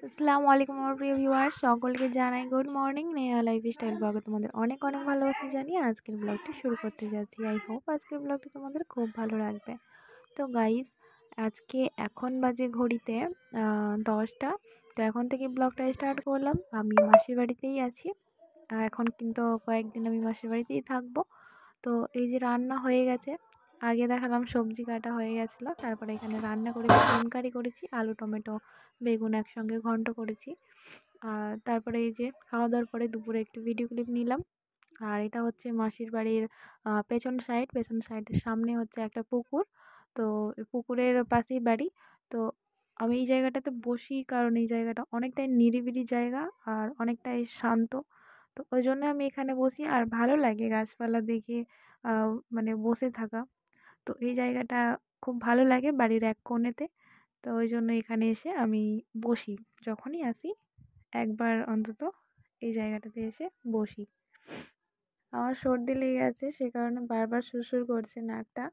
আসসালামু আলাইকুম আমার প্রিয় ভিউয়ার্স, সকলকে জানাই গুড মর্নিং। নেহা লাইফস্টাইল ব্লগে তোমাদের অনেক অনেক ভালোবাসা জানিয়ে আজকের ব্লগটি শুরু করতে যাচ্ছি। আই হোপ আজকের ব্লগটি তোমাদের খুব ভালো লাগবে। তো গাইস, আজকে এখন বাজে ঘড়িতে 10টা। তো এখন থেকে ব্লগটা স্টার্ট করলাম। আমি মাসির বাড়িতেই আছি, আর এখন কিন্তু কয়েকদিন আমি মাসির বাড়িতেই থাকবো। তো এই যে রান্না হয়ে গেছে, আগে দেখালাম সবজি কাটা হয়ে গেছিলো, তারপরে এখানে রান্না করেছি, ডিম কারি করেছি, আলু টমেটো বেগুন একসঙ্গে ঘন্ট করেছি। আর তারপরে এই যে খাওয়া দাওয়ার পরে দুপুরে একটু ভিডিও ক্লিপ নিলাম। আর এটা হচ্ছে মাসির বাড়ির পেছন সাইডের সামনে হচ্ছে একটা পুকুর। তো পুকুরের পাশেই বাড়ি। তো আমি এই জায়গাটাতে বসি কারণ এই জায়গাটা অনেকটাই নিরিবিলি জায়গা আর অনেকটাই শান্ত। তো ওই জন্য আমি এখানে বসি, আর ভালো লাগে গাছপালা দেখে মানে বসে থাকা। তো এই জায়গাটা খুব ভালো লাগে বাড়ির এক কোণেতে। তো ওই জন্য এখানে এসে আমি বসি, যখনই আসি একবার অন্তত এই জায়গাটাতে এসে বসি। আমার সর্দি লেগে আছে, সে কারণে বারবার সুরসুর করছে নাকটা।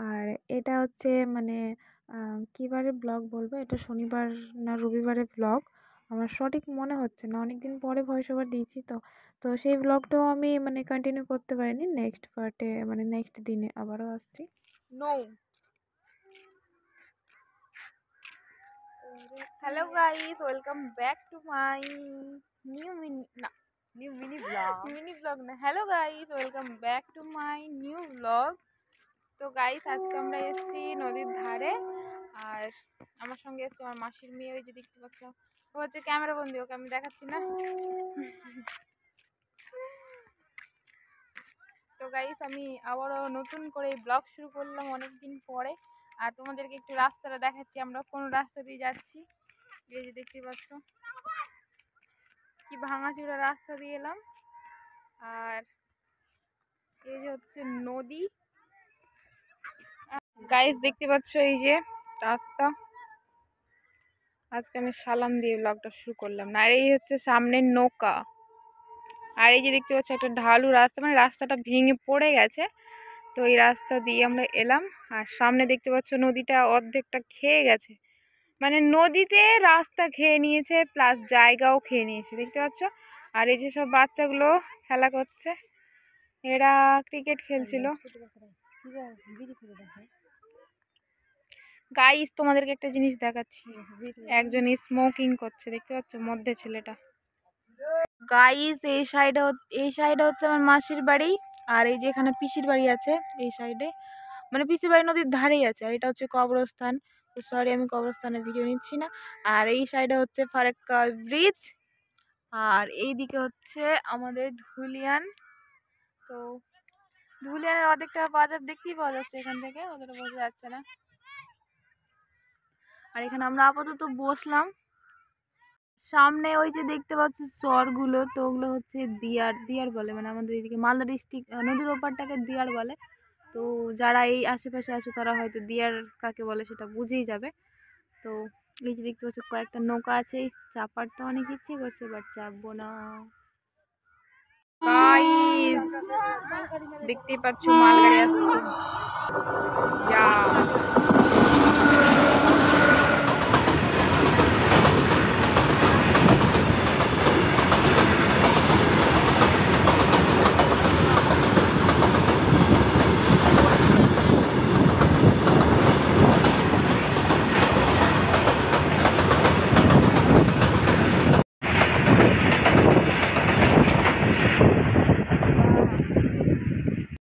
আর এটা হচ্ছে মানে কী বারে ব্লগ বলবো, এটা শনিবার না রবিবারের ব্লগ, আমার সঠিক মনে হচ্ছে না, অনেক দিন পরে ভয়েস ওভার দিয়েছি। তো তো সেই ব্লগটাও আমি মানে কন্টিনিউ করতে পারিনি। নেক্সট পার্টে মানে নেক্সট দিনে আবারও আসছি। No, hello guys, welcome back to my mini blog না, hello guys, welcome back to my new blog. তো গাইস, আজকে আমরা এসেছি নদীর ধারে, আর আমার সঙ্গে এসছে আমার মাসির মেয়ে, ওই যে দেখতে পাচ্ছ, ও হচ্ছে ক্যামেরা বন্দি, ওকে আমি দেখাচ্ছি না। তো গাইস, আমি আবারও নতুন করে ব্লগ শুরু করলাম অনেক দিন পরে। আর তোমাদেরকে একটু রাস্তাটা দেখাচ্ছি, আমরা কোন রাস্তা দিয়ে যাচ্ছি। এই যে দেখতে পাচ্ছ কি ভাঙাচোরা রাস্তা দিয়ে এলাম। আর এই যে হচ্ছে নদী। গাইস দেখতে পাচ্ছ এই যে রাস্তা। আজকে আমি সালাম দিয়ে ব্লগটা শুরু করলাম না। আর এই হচ্ছে সামনের নৌকা। আর এই যে দেখতে পাচ্ছ একটা ঢালু রাস্তা, মানে রাস্তাটা ভেঙে পড়ে গেছে। তো এই রাস্তা দিয়ে আমরা এলাম। আর সামনে দেখতে পাচ্ছ নদীটা অর্ধেকটা খেয়ে গেছে, মানে নদীতে রাস্তা খেয়ে নিয়েছে প্লাস জায়গাও খেয়ে নিয়েছে, দেখতে পাচ্ছ। আর এই যে সব বাচ্চাগুলো খেলা করছে, এরা ক্রিকেট খেলছিল। গাইস, তোমাদেরকে একটা জিনিস দেখাচ্ছি, একজন স্মোকিং করছে, দেখতে পাচ্ছ মধ্যে ছেলেটা। গাইস, এই সাইডে হচ্ছে আমার মাসির বাড়ি, আর এই যে এখানে পিসির বাড়ি আছে এই সাইডে, মানে পিসির বাড়ি নদীর ধারেই আছে। আর এটা হচ্ছে কবরস্থান। সরি, আমি কবরস্থানের ভিডিও নিচ্ছি না। আর এই সাইডে হচ্ছে ফারাক্কা ব্রিজ, আর এই দিকে হচ্ছে আমাদের ধুলিয়ান। তো ধুলিয়ানের অর্ধেকটা বাজার দেখতেই পাওয়া যাচ্ছে এখান থেকে, অতটা বোঝা যাচ্ছে না। আর এখানে আমরা আপাতত বসলাম। সামনে ওই যে দেখতে পাচ্ছি চরগুলো, তো ওগুলো হচ্ছে দিয়ার বলে, মানে আমাদের এদিকে মালদা ডিস্ট্রিক্ট নদীর ওপারটাকে দিয়ার বলে। তো যারা এই আশেপাশে আছে তারা হয়তো দিয়ার কাকে বলে সেটা বুঝেই যাবে। তো এই যে দেখতে পাচ্ছ কয়েকটা নৌকা আছে, চাপার তো অনেক ইচ্ছে করছে, বাট চাপবো না। গাইস দেখতেই পাচ্ছ মালগাড়ি আসছে।